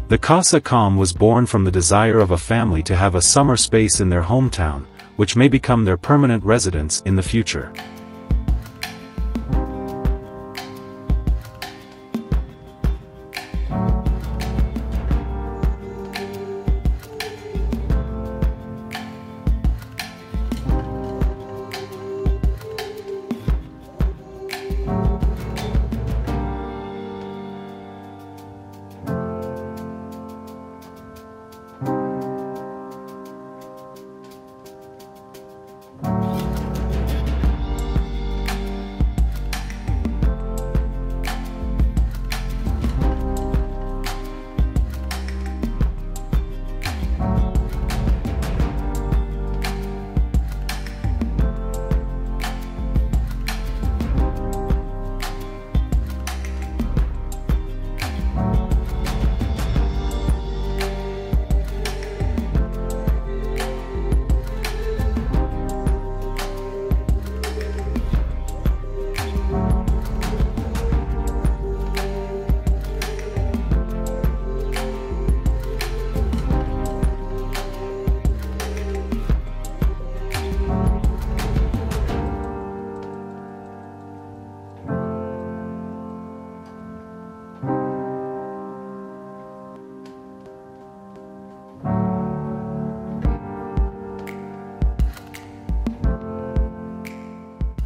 The Casa Calm was born from the desire of a family to have a summer space in their hometown, which may become their permanent residence in the future.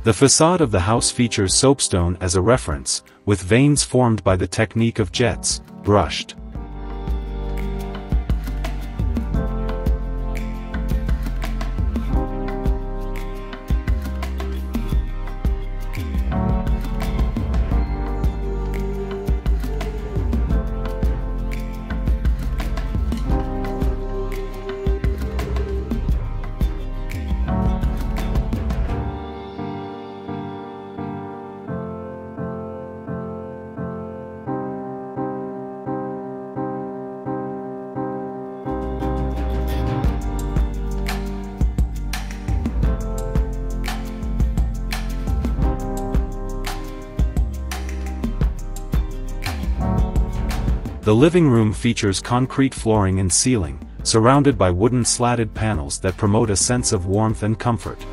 The facade of the house features soapstone as a reference, with veins formed by the technique of jets, brushed. The living room features concrete flooring and ceiling, surrounded by wooden slatted panels that promote a sense of warmth and comfort.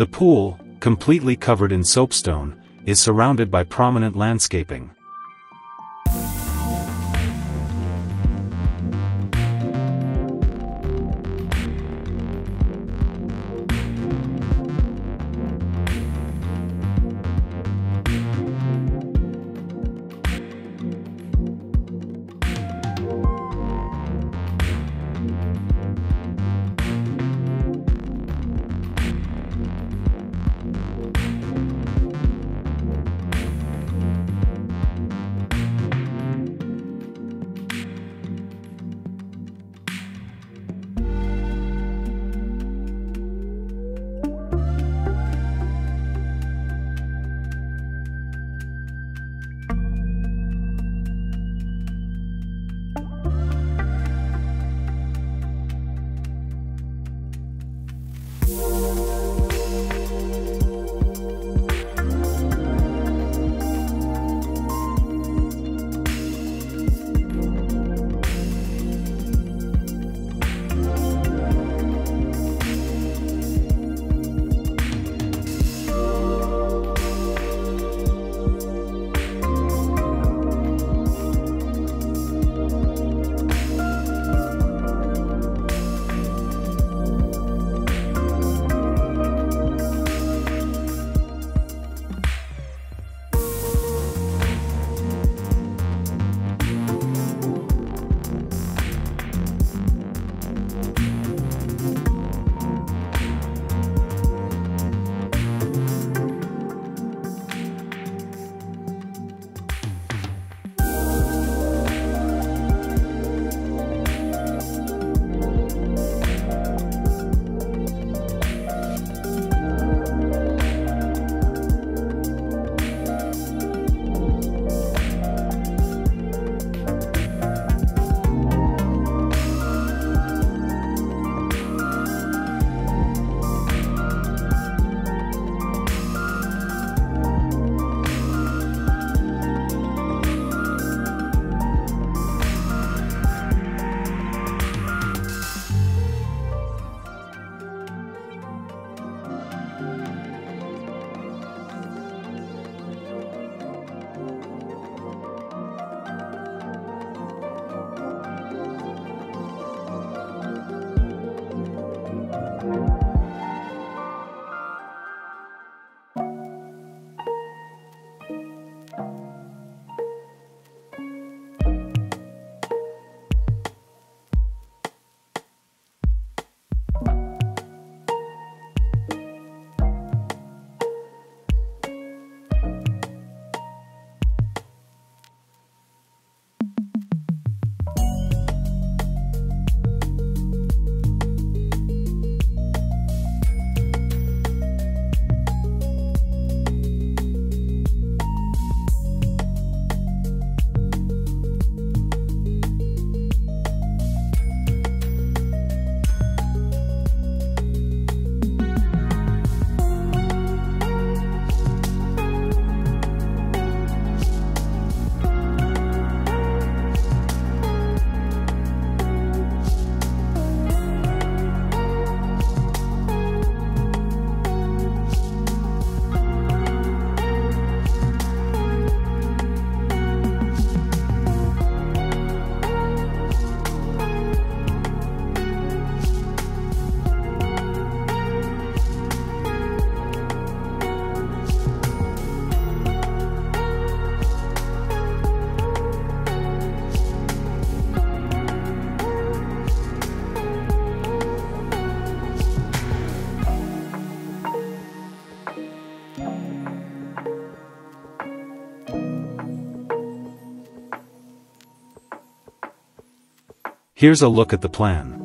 The pool, completely covered in soapstone, is surrounded by prominent landscaping. Here's a look at the plan.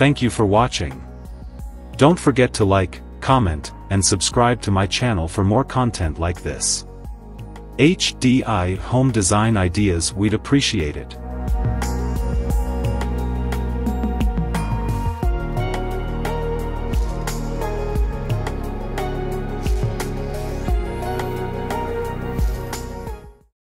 Thank you for watching. Don't forget to like, comment, and subscribe to my channel for more content like this. HDI Home Design Ideas, we'd appreciate it.